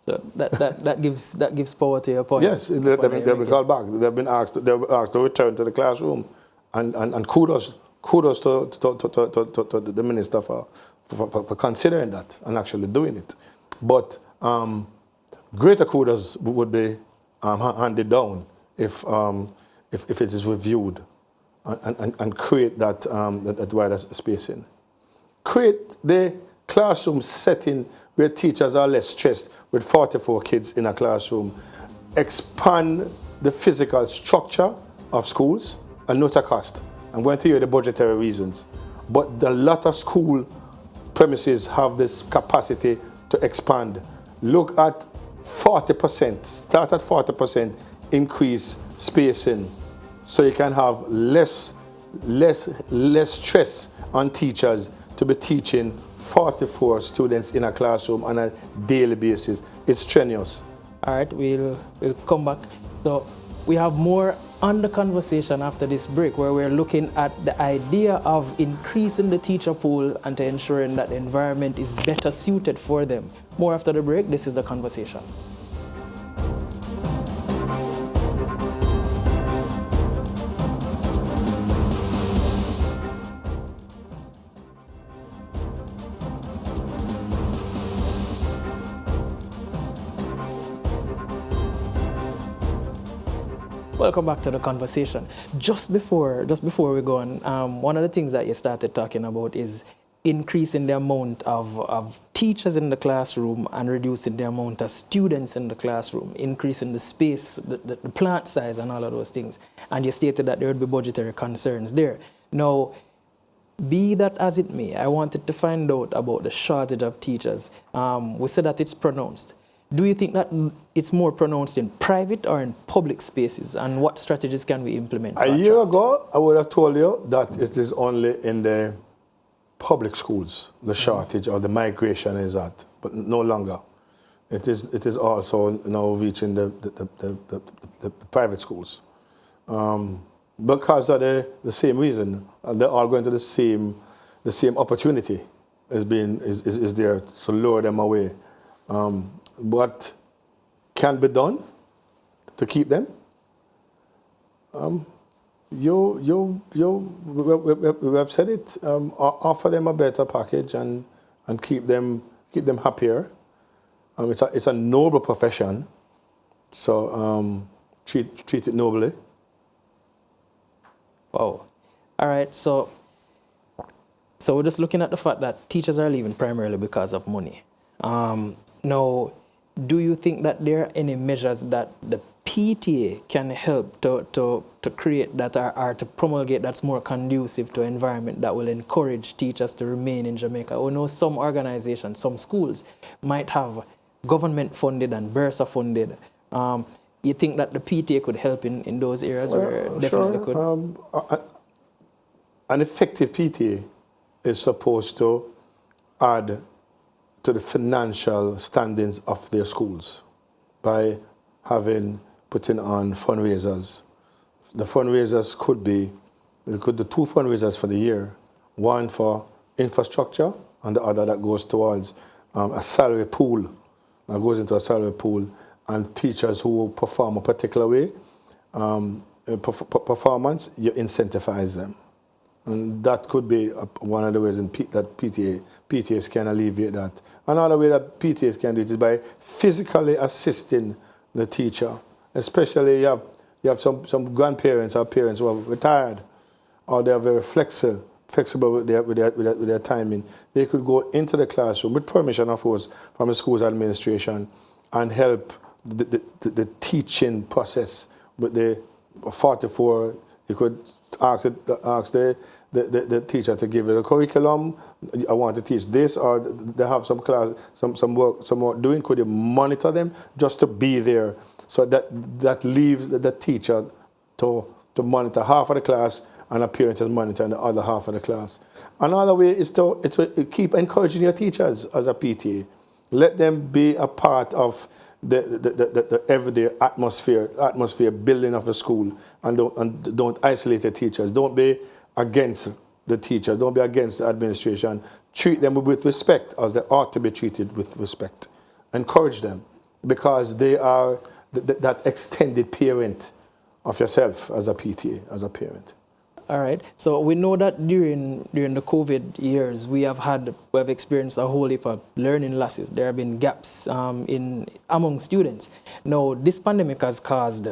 Speaker 1: So that gives power to your point.
Speaker 3: Yes, they've been called back. They've been asked to return to the classroom, and kudos to the minister for considering that and actually doing it. But greater kudos would be handed down if it is reviewed and create that wider spacing. Create the classroom setting where teachers are less stressed with 44 kids in a classroom. Expand the physical structure of schools and not a cost. I'm going to hear the budgetary reasons. But a lot of school premises have this capacity to expand. Look at 40%, start at 40%, increase spacing so you can have less stress on teachers to be teaching 44 students in a classroom on a daily basis. It's strenuous.
Speaker 1: All right, we'll come back. So we have more on the conversation after this break where we're looking at the idea of increasing the teacher pool and to ensuring that the environment is better suited for them. More after the break. This is The Conversation. Welcome back to The Conversation. Just before we go on, one of the things that you started talking about is increasing the amount of teachers in the classroom and reducing the amount of students in the classroom, increasing the space, the plant size and all of those things. And you stated that there would be budgetary concerns there. Now, be that as it may, I wanted to find out about the shortage of teachers. We said that it's pronounced. Do you think that it's more pronounced in private or in public spaces? And what strategies can we implement?
Speaker 3: A year ago, I would have told you that it is only in the public schools the shortage or the migration is at, but no longer. It is also now reaching the private schools. Because of the same reason, they're all going to the same opportunity is there to lure them away. What can be done to keep them? We have said it. Offer them a better package and keep them happier. It's a noble profession, so treat it nobly.
Speaker 1: Wow. All right. So we're just looking at the fact that teachers are leaving primarily because of money. Now, do you think that there are any measures that the PTA can help to create that or to promulgate that's more conducive to an environment that will encourage teachers to remain in Jamaica? We know some organizations, some schools might have government-funded and Bursa-funded. You think that the PTA could help in those areas where it definitely could?
Speaker 3: An effective PTA is supposed to add to the financial standings of their schools by putting on fundraisers. The fundraisers could be two fundraisers for the year, one for infrastructure and the other that goes towards a salary pool, that goes into a salary pool, and teachers who perform a particular way, performance, you incentivize them. And that could be one of the ways that PTAs can alleviate that. Another way that PTAs can do it is by physically assisting the teacher. Especially you have some grandparents or parents who are retired, or they are very flexible with their timing. They could go into the classroom with permission, of course, from the school's administration and help the teaching process. With the 44, you could ask the teacher to give you the curriculum. I want to teach this, or they have some class, some work doing. Could you monitor them just to be there? So that leaves the teacher to monitor half of the class, and a parent is monitoring the other half of the class. Another way is to keep encouraging your teachers as a PTA. Let them be a part of the everyday atmosphere building of the school, and don't isolate the teachers. Don't be against the teachers. Don't be against the administration. Treat them with respect as they ought to be treated with respect. Encourage them, because they are that extended parent of yourself as a PTA, as a parent.
Speaker 1: All right. So we know that during the COVID years, we have experienced a whole heap of learning losses. There have been gaps among students. Now, this pandemic has caused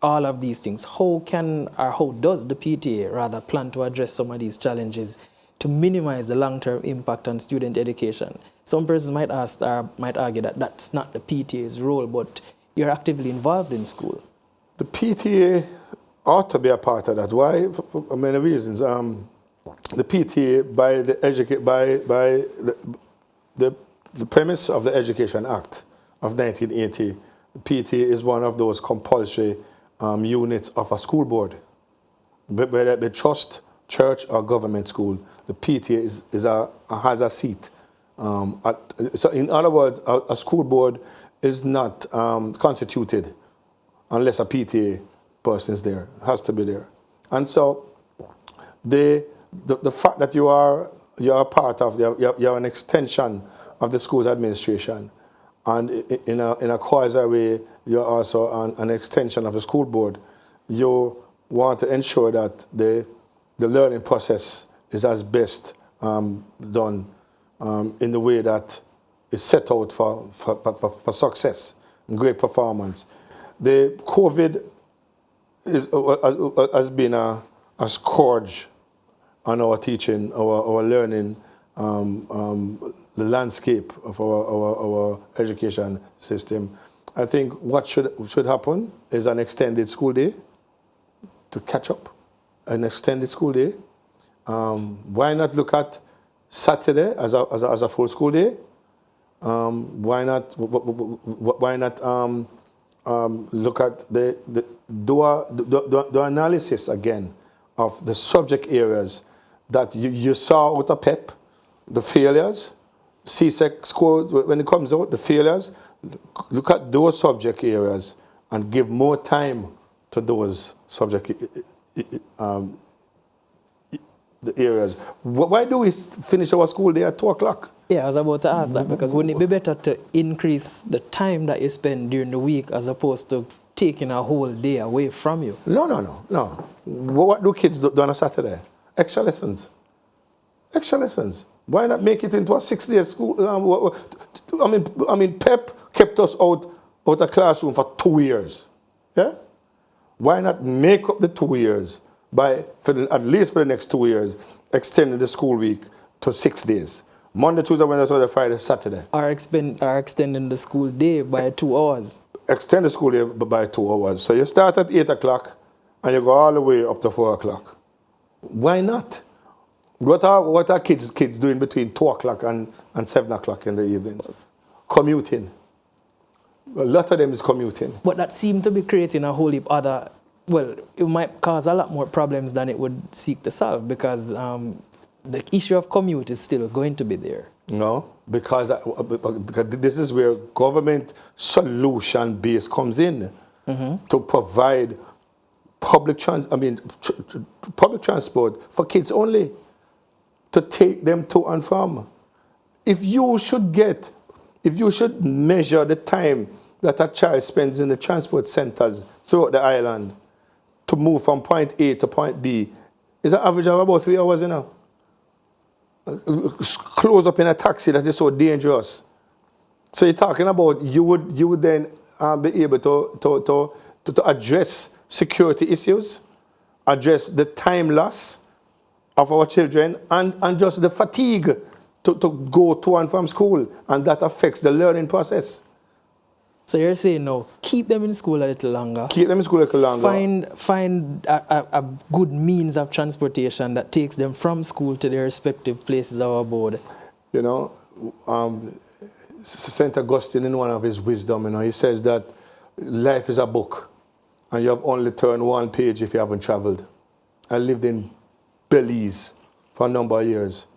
Speaker 1: all of these things. How does the PTA rather plan to address some of these challenges to minimize the long-term impact on student education? Some persons might argue that that's not the PTA's role, but you're actively involved in school.
Speaker 3: The PTA ought to be a part of that. Why? For many reasons. The PTA, by the premise of the Education Act of 1980, the PTA is one of those compulsory units of a school board. Whether it be trust, church, or government school, the PTA has a seat. So in other words, a school board is not constituted unless a PTA person is there. It has to be there. And so the fact that you are part of, you're an extension of the school's administration, and in a quasi way, you're also an extension of the school board. You want to ensure that the learning process is as best done in the way that is set out for success and great performance. The COVID has been a scourge on our teaching, our learning, the landscape of our education system. I think what should happen is an extended school day to catch up, an extended school day. Why not look at Saturday as a full school day? Why not look at the analysis again of the subject areas that you saw out of PEP, the failures, CSEC score, when it comes out, the failures, look at those subject areas and give more time to those subject the areas. Why do we finish our school day at 2 o'clock?
Speaker 1: Yeah, I was about to ask that, because wouldn't it be better to increase the time that you spend during the week as opposed to taking a whole day away from you?
Speaker 3: No. What do kids do on a Saturday? Extra lessons. Extra lessons. Why not make it into a 6-day school? I mean, PEP kept us out of classroom for 2 years. Yeah? Why not make up the 2 years by, at least for the next 2 years, extending the school week to 6 days? Monday, Tuesday, Wednesday, Thursday, Friday, Saturday.
Speaker 1: Or extending the school day by 2 hours.
Speaker 3: Extend the school day by 2 hours. So you start at 8 o'clock and you go all the way up to 4 o'clock. Why not? What are kids doing between 2 o'clock and 7 o'clock in the evenings? Commuting. A lot of them is commuting.
Speaker 1: But that seemed to be creating a whole heap other, well, it might cause a lot more problems than it would seek to solve, because the issue of commute is still going to be there.
Speaker 3: No, because this is where government solution base comes in to provide public transport for kids only, to take them to and from. If you should measure the time that a child spends in the transport centers throughout the island to move from point A to point B, it's an average of about 3 hours, Close up in a taxi that is so dangerous. So you're talking about you would then be able to address security issues, address the time loss of our children, and just the fatigue to go to and from school, and that affects the learning process.
Speaker 1: So you're saying no, keep them in school a little longer.
Speaker 3: Keep them in school a little longer.
Speaker 1: Find a good means of transportation that takes them from school to their respective places of abode.
Speaker 3: St. Augustine, in one of his wisdom, he says that life is a book, and you have only turned one page if you haven't traveled. I lived in Belize for a number of years.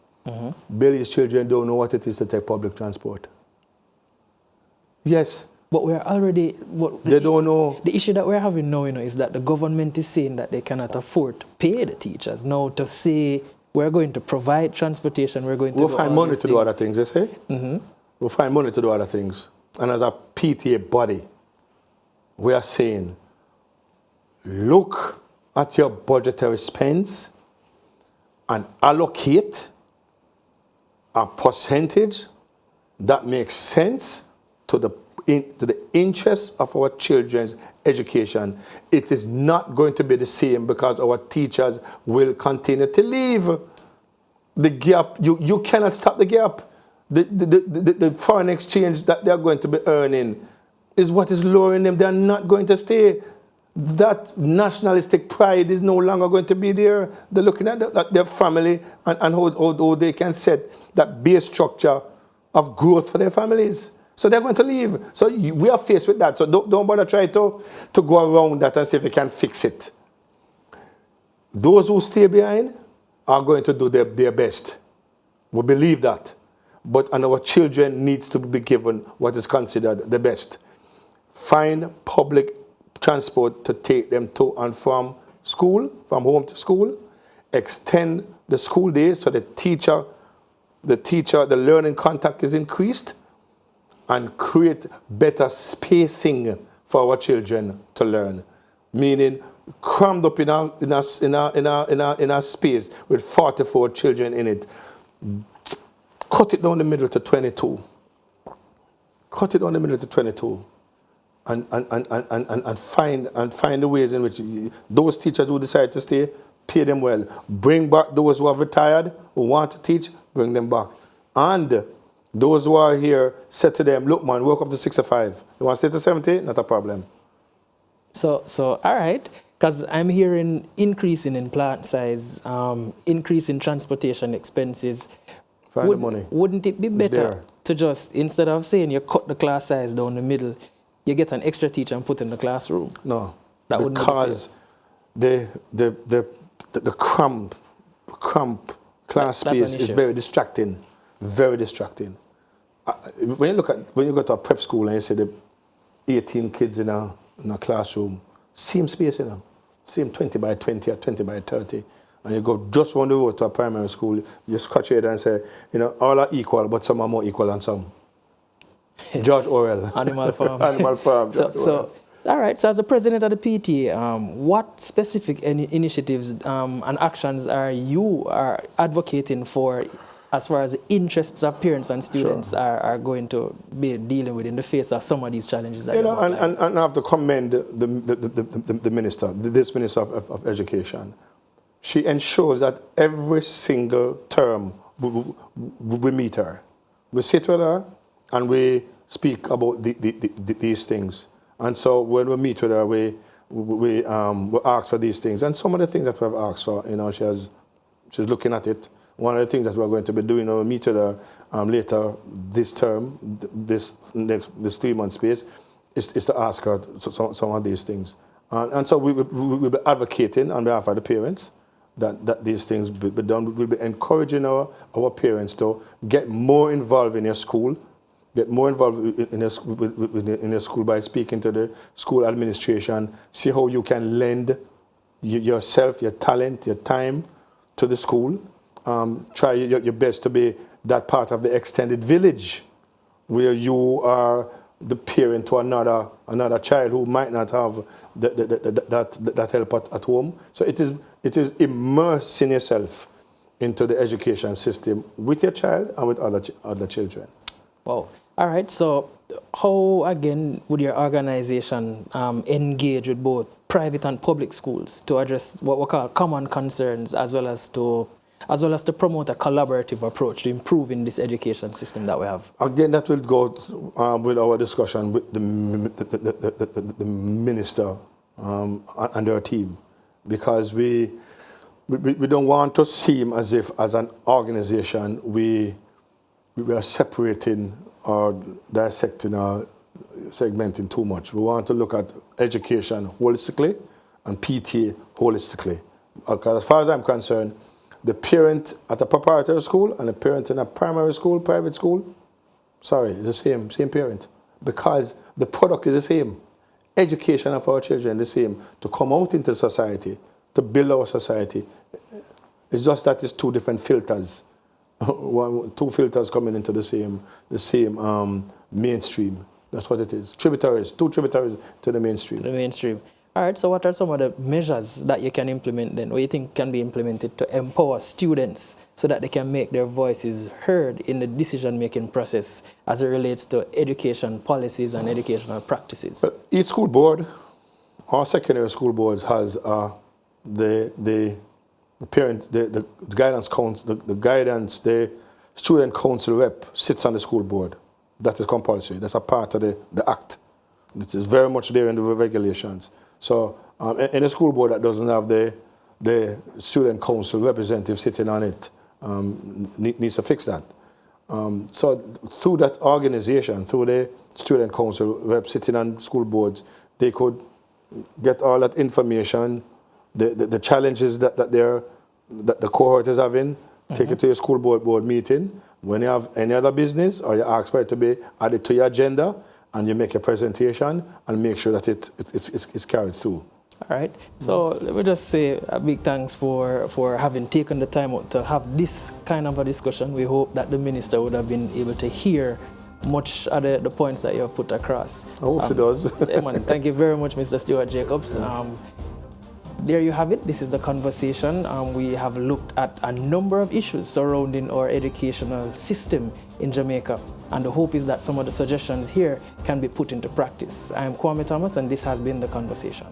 Speaker 3: Belize children don't know what it is to take public transport. Yes.
Speaker 1: But we're already...
Speaker 3: They don't know.
Speaker 1: The issue that we're having now, is that the government is saying that they cannot afford to pay the teachers. Now, to say we're going to provide transportation, we're going to
Speaker 3: We'll find money to do other things, you see? We'll find money to do other things. And as a PTA body, we are saying, look at your budgetary spends and allocate a percentage that makes sense to the interest of our children's education. It is not going to be the same, because our teachers will continue to leave. The gap, you cannot stop the gap. The foreign exchange that they are going to be earning is what is lowering them. They are not going to stay. That nationalistic pride is no longer going to be there. They're looking at their family and how they can set that base structure of growth for their families. So they're going to leave. So we are faced with that. So don't bother try to go around that and see if you can fix it. Those who stay behind are going to do their best. We believe that. And our children needs to be given what is considered the best. Find public transport to take them to and from school, from home to school. Extend the school days so the learning contact is increased, and create better spacing for our children to learn. Meaning, crammed up in our space with 44 children in it. Cut it down the middle to 22. Cut it down the middle to 22. And find the ways in which those teachers who decide to stay, pay them well. Bring back those who have retired, who want to teach, bring them back. And those who are here, said to them, look man, work up to 65. You want to stay to 70? Not a problem.
Speaker 1: So all right, because I'm hearing increasing in plant size, increase in transportation expenses.
Speaker 3: Find the money.
Speaker 1: Wouldn't it be better to just, instead of saying you cut the class size down the middle, you get an extra teacher and put in the classroom?
Speaker 3: No,
Speaker 1: that wouldn't be
Speaker 3: because the cramp Class
Speaker 1: That's
Speaker 3: space
Speaker 1: an
Speaker 3: is
Speaker 1: issue.
Speaker 3: very distracting, very distracting. When you go to a prep school and you see the 18 kids in a classroom, same space, same 20 by 20 or 20 by 30, and you go just round the road to a primary school, you scratch your head and say, all are equal, but some are more equal than some. George Orwell.
Speaker 1: Animal Farm.
Speaker 3: Animal Farm.
Speaker 1: So, all right. So, as the president of the PTA, what specific initiatives and actions are you advocating for, as far as the interests of parents and students are going to be dealing with in the face of some of these challenges that
Speaker 3: and I have to commend the minister, this minister of education. She ensures that every single term we meet her. We sit with her and we speak about these things. And so when we meet with her, we ask for these things. And some of the things that we've asked for, she's looking at it. One of the things that we're going to be doing when we meet with her later this term, this 3-month space, is to ask her some of these things. And so we'll be advocating on behalf of the parents that these things be done. We'll be encouraging our parents to get more involved in your school, get more involved in your school by speaking to the school administration, see how you can lend yourself, your talent, your time to the school. Try your best to be that part of the extended village where you are the parent to another child who might not have that help at home. So it is immersing yourself into the education system with your child and with other children.
Speaker 1: Wow. All right. So how, again, would your organization engage with both private and public schools to address what we call common concerns, as well as to promote a collaborative approach to improving this education system that we have?
Speaker 3: Again, that will go with our discussion with the minister and our team, because we don't want to seem as if, as an organization, we are separating or dissecting or segmenting too much. We want to look at education holistically and PTA holistically. Because as far as I'm concerned, the parent at a preparatory school and the parent in a primary school, private school, sorry, it's the same parent. Because the product is the same. Education of our children is the same. To come out into society, to build our society. It's just that it's two different filters. Two filters coming into the same mainstream. That's what it is. Tributaries, two tributaries to the mainstream.
Speaker 1: The mainstream. All right, so what are some of the measures that you can implement then, or you think can be implemented to empower students so that they can make their voices heard in the decision-making process as it relates to education policies and educational practices?
Speaker 3: Well, each school board, our secondary school boards, has the parent, the guidance council, the student council rep sits on the school board. That is compulsory. That's a part of the act. It is very much there in the regulations. So any school board that doesn't have the student council representative sitting on it needs to fix that. So through that organization, through the student council rep sitting on school boards, they could get all that information, the challenges that the cohort is having, take it to your school board meeting. When you have any other business or you ask for it to be added to your agenda, and you make a presentation and make sure that it's carried through.
Speaker 1: All right. So let me just say a big thanks for having taken the time out to have this kind of a discussion. We hope that the minister would have been able to hear much of the points that you have put across.
Speaker 3: I hope she does.
Speaker 1: Thank you very much, Mr. Stuart Jacobs. Yes. There you have it. This is the conversation. We have looked at a number of issues surrounding our educational system in Jamaica. And the hope is that some of the suggestions here can be put into practice. I am Kwame Thomas, and this has been The Conversation.